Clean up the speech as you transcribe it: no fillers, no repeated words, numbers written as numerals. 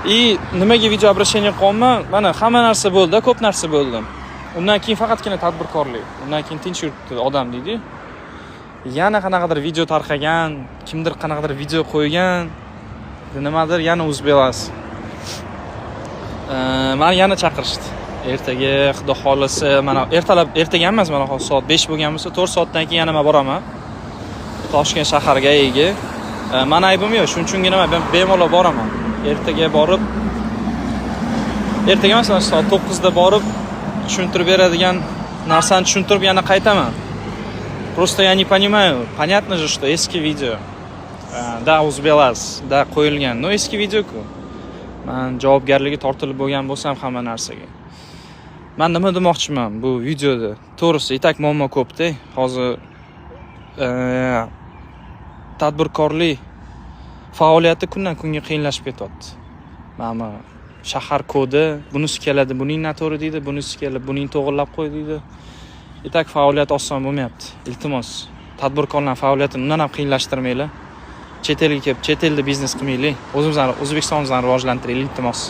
Nimaga video обращение qilyapman? Mana hamma narsa bo'ldi, ko'p narsa bo'ldi. Undan keyin faqatgina tadbirkorlik. Undan keyin tinch yuribdi odam deydi. Yana qanaqadir video tarqagan, kimdir qanaqadir video qo'ygan, nimadir yana o'zbelas. Meni yana chaqirishdi. Ertaga xudo xolisa, mana ertaga emas, mana hozir soat 5 bo'lgan bo'lsa, 4 soatdan keyin yana men boraman. Toshkent shaharga ega. Meni aybim yo'q, shuning uchungina men bemalol boraman. Ertaga borib, ertaga masalan soat 9 da borib tushuntirib beradigan narsani tushuntirib yana qaytaman. Просто я не понимаю. Понятно же, что eski video. Da o'zbelas, da qo'yilgan. No eski video-ku. Men javobgarligi tortilib bo'lgan bo'lsam hamma narsaga. Men nima demoqchiman bu videoda? To'g'risi, itak muammo ko'p-da. Hozir tadbirkorlik faoliyati kundan kunga qiyinlashib ketyapti. Mana shahar kodi, bunisi keladi, buning noto'g'ri deydi, bunisi kelib, buning to'g'rilab qo'y deydi. Itak faoliyat oson bo'lmayapti. Iltimos, tadbirkorlar faoliyatini undan ham qiyinlashtirmaylik. Chet elga kelib, chet elda biznes qilmaylik. O'zimizni O'zbekistonimizni rivojlantiraylik, iltimos.